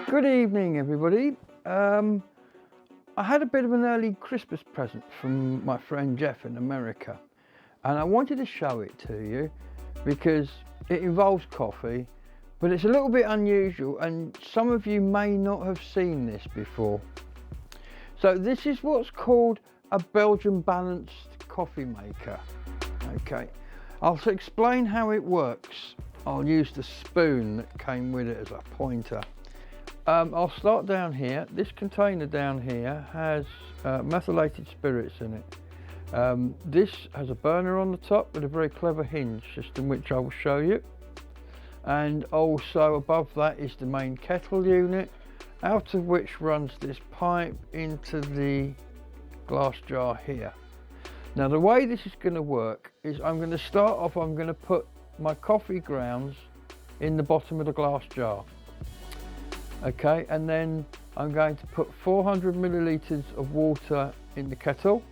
Good evening, everybody. I had a bit of an early Christmas present from my friend Jeff in America, and I wanted to show it to you because it involves coffee, but it's a little bit unusual and some of you may not have seen this before. So this is what's called a Belgian balanced coffee maker. Okay, I'll explain how it works. I'll use the spoon that came with it as a pointer. I'll start down here. This container down here has methylated spirits in it. This has a burner on the top with a very clever hinge system, which I will show you. And also above that is the main kettle unit, out of which runs this pipe into the glass jar here. Now the way this is going to work is I'm going to start off, I'm going to put my coffee grounds in the bottom of the glass jar. Okay, and then I'm going to put 400 milliliters of water in the kettle,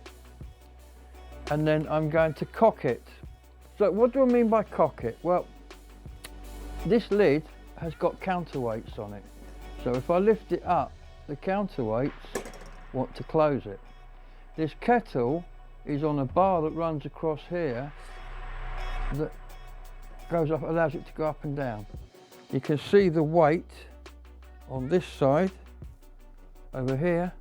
and then I'm going to cock it. So what do I mean by cock it? Well, this lid has got counterweights on it. So if I lift it up, the counterweights want to close it. This kettle is on a bar that runs across here that goes up, allows it to go up and down. You can see the weight on this side over here.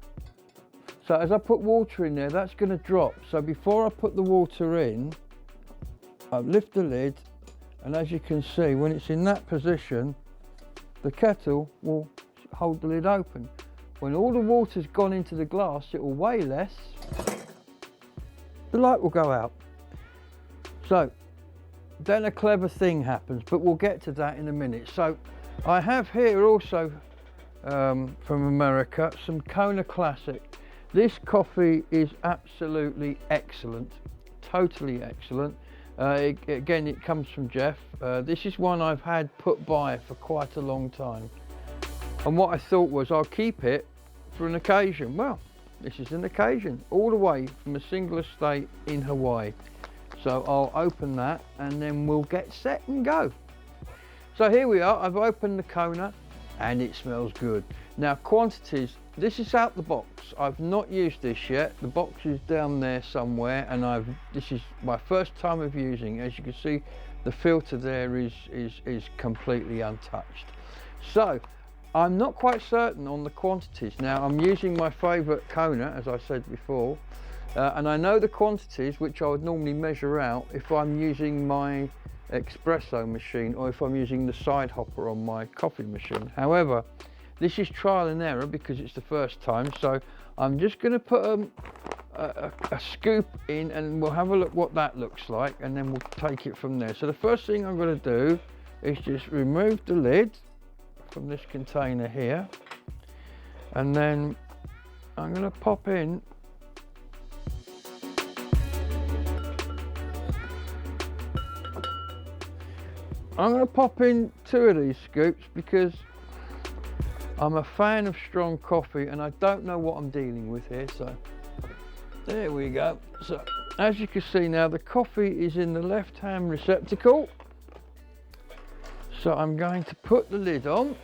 So as I put water in there, that's going to drop. So before I put the water in, I lift the lid, and as you can see, when it's in that position, the kettle will hold the lid open. When all the water's gone into the glass, it will weigh less, the light will go out. So then a clever thing happens, but we'll get to that in a minute. So I have here also from America some Kona Classic. This coffee is absolutely excellent, totally excellent. Again, it comes from Jeff. This is one I've had put by for quite a long time, and what I thought was I'll keep it for an occasion. Well, this is an occasion, all the way from a single estate in Hawaii. So I'll open that and then we'll get set and go. So here we are, I've opened the Kona and it smells good. Now quantities, this is out the box. I've not used this yet. The box is down there somewhere, and this is my first time of using. As you can see, the filter there is completely untouched. So I'm not quite certain on the quantities. Now I'm using my favorite Kona, as I said before, and I know the quantities which I would normally measure out if I'm using my espresso machine or if I'm using the side hopper on my coffee machine. However, this is trial and error because it's the first time, so I'm just going to put a scoop in and we'll have a look what that looks like, and then we'll take it from there. So the first thing I'm going to do is just remove the lid from this container here, and then I'm going to pop in two of these scoops because I'm a fan of strong coffee and I don't know what I'm dealing with here. So there we go. So as you can see now, the coffee is in the left hand receptacle. So I'm going to put the lid on.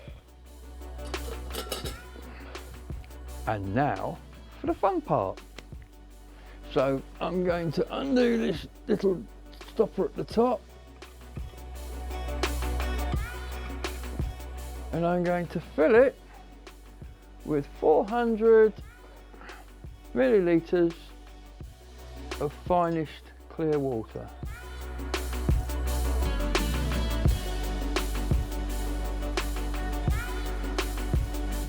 And now for the fun part. So I'm going to undo this little stopper at the top, and I'm going to fill it with 400 milliliters of finest clear water.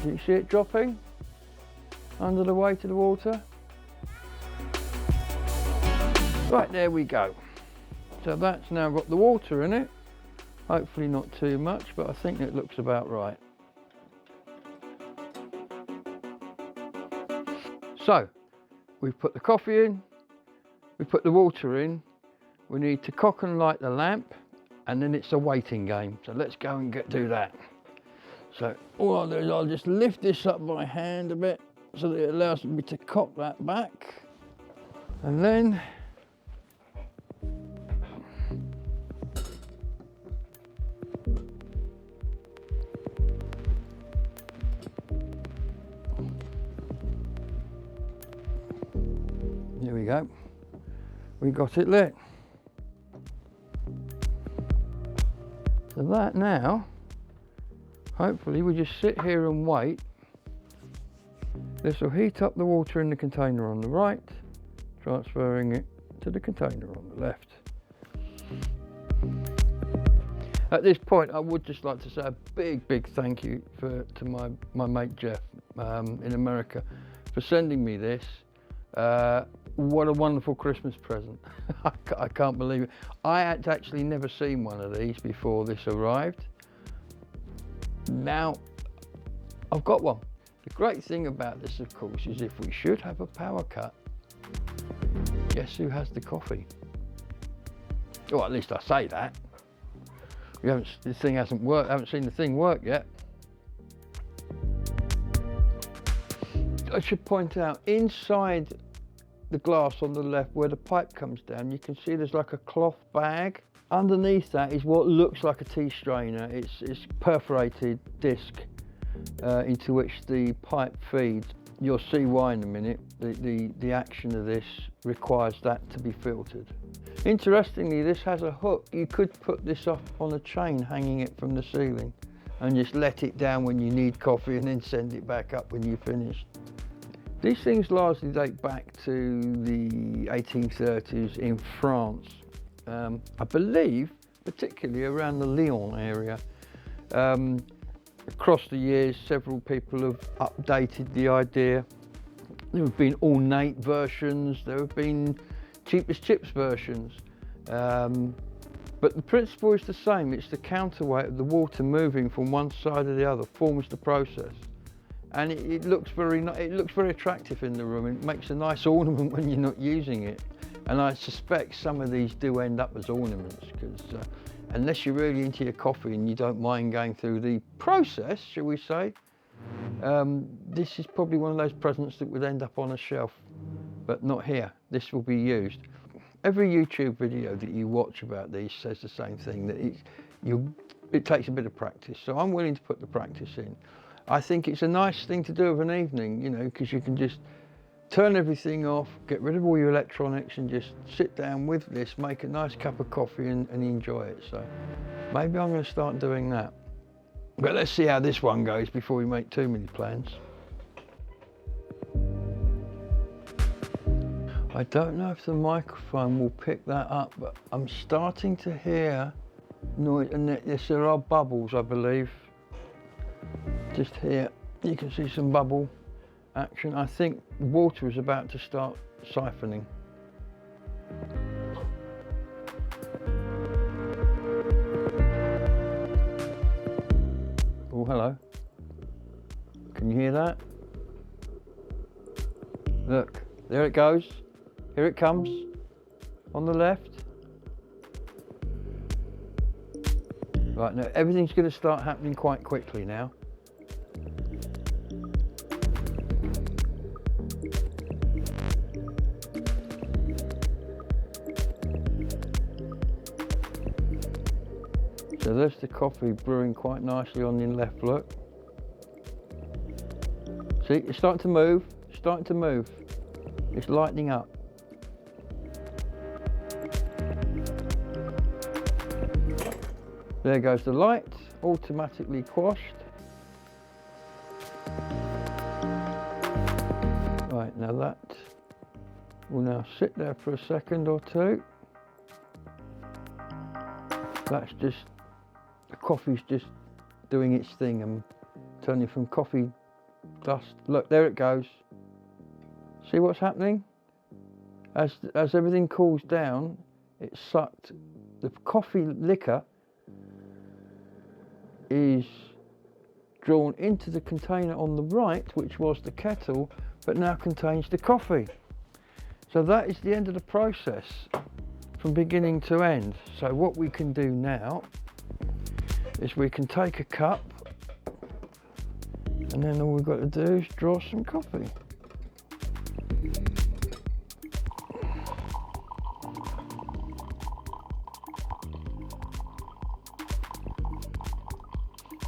Do you see it dropping under the weight of the water? Right, there we go. So that's now got the water in it. Hopefully not too much, but I think it looks about right. So we've put the coffee in, we put the water in, we need to cock and light the lamp, and then it's a waiting game. So let's go and do that. So all I'll do is I'll just lift this up by hand a bit so that it allows me to cock that back, and then There we go. We got it lit. So that now, hopefully we just sit here and wait. This will heat up the water in the container on the right, transferring it to the container on the left. At this point, I would just like to say a big thank you to my mate Jeff in America for sending me this. What a wonderful Christmas present. I can't believe it. I had actually never seen one of these before this arrived. Now, I've got one. The great thing about this, of course, is if we should have a power cut, guess who has the coffee? Well, at least I say that. This thing hasn't worked. I haven't seen the thing work yet. I should point out, inside the glass on the left where the pipe comes down, you can see there's like a cloth bag. Underneath that is what looks like a tea strainer. It's perforated disc into which the pipe feeds. You'll see why in a minute. The action of this requires that to be filtered. Interestingly, this has a hook. You could put this up on a chain hanging it from the ceiling and just let it down when you need coffee and then send it back up when you're finished. These things largely date back to the 1830s in France. I believe, particularly around the Lyon area. Across the years, several people have updated the idea. There have been ornate versions, there have been cheapest chips versions. But the principle is the same. It's the counterweight of the water moving from one side to the other forms the process. And it looks very attractive in the room. It makes a nice ornament when you're not using it. And I suspect some of these do end up as ornaments, because unless you're really into your coffee and you don't mind going through the process, shall we say, this is probably one of those presents that would end up on a shelf, but not here. This will be used. Every YouTube video that you watch about these says the same thing, that it takes a bit of practice. So I'm willing to put the practice in. I think it's a nice thing to do of an evening, you know, because you can just turn everything off, get rid of all your electronics and just sit down with this, make a nice cup of coffee and enjoy it. So maybe I'm going to start doing that. But let's see how this one goes before we make too many plans. I don't know if the microphone will pick that up, but I'm starting to hear noise, and there are bubbles, I believe. Just here, you can see some bubble action. I think water is about to start siphoning. Oh, hello. Can you hear that? Look, there it goes. Here it comes on the left. Right, now everything's going to start happening quite quickly now. So there's the coffee brewing quite nicely on the left, look. See, it's starting to move, It's lightening up. There goes the light, automatically quashed. Right, now that will now sit there for a second or two. That's just, the coffee's just doing its thing and turning from coffee dust. Look, there it goes. See what's happening? As everything cools down, it's sucked. The coffee liquor is drawn into the container on the right, which was the kettle, but now contains the coffee. So that is the end of the process from beginning to end. So what we can do now is we can take a cup, and then all we've got to do is draw some coffee.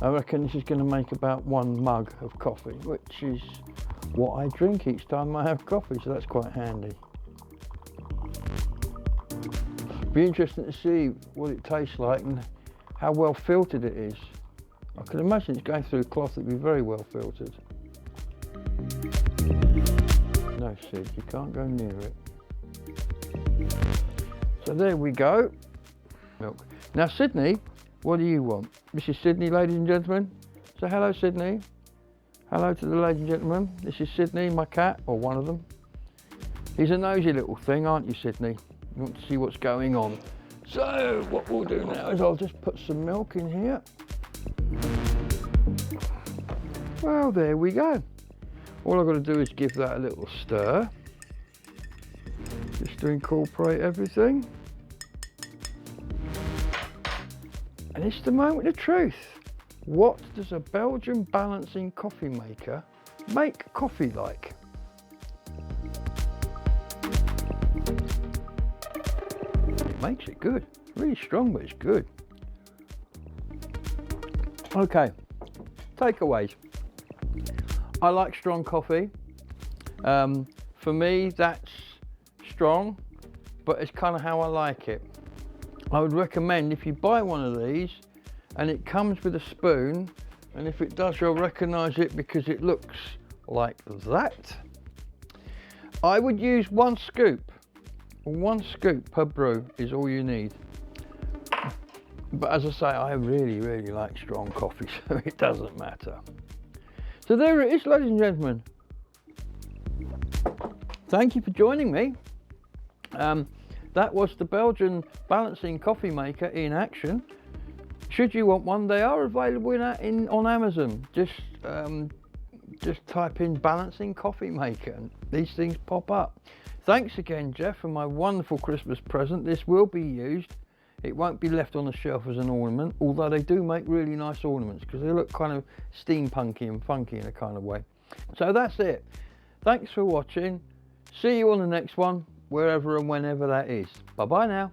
I reckon this is going to make about 1 mug of coffee, which is what I drink each time I have coffee, so that's quite handy. Be interesting to see what it tastes like and how well filtered it is. I can imagine it's going through a cloth that'd be very well filtered. No, Sid, you can't go near it. So there we go. Milk. Now, Sydney, what do you want? This is Sydney, ladies and gentlemen. So hello, Sydney. Hello to the ladies and gentlemen. This is Sydney, my cat, or one of them. He's a nosy little thing, aren't you, Sydney? You want to see what's going on. So what we'll do now is I'll just put some milk in here. Well, there we go. All I've got to do is give that a little stir, just to incorporate everything. And it's the moment of truth. What does a Belgian balancing coffee maker make coffee like? It makes it good. Really strong, but it's good. Okay, takeaways. I like strong coffee. For me, that's strong, but it's kind of how I like it. I would recommend if you buy one of these and it comes with a spoon, and if it does, you'll recognize it because it looks like that. I would use 1 scoop. 1 scoop per brew is all you need. But as I say, I really, really like strong coffee, so it doesn't matter. So there it is, ladies and gentlemen. Thank you for joining me. That was the Belgian balancing coffee maker in action. Should you want one, they are available on Amazon. Just type in balancing coffee maker and these things pop up. Thanks again, Jeff, for my wonderful Christmas present. This will be used. It won't be left on the shelf as an ornament, although they do make really nice ornaments because they look kind of steampunky and funky in a kind of way. So that's it. Thanks for watching. See you on the next one, wherever and whenever that is. Bye-bye now.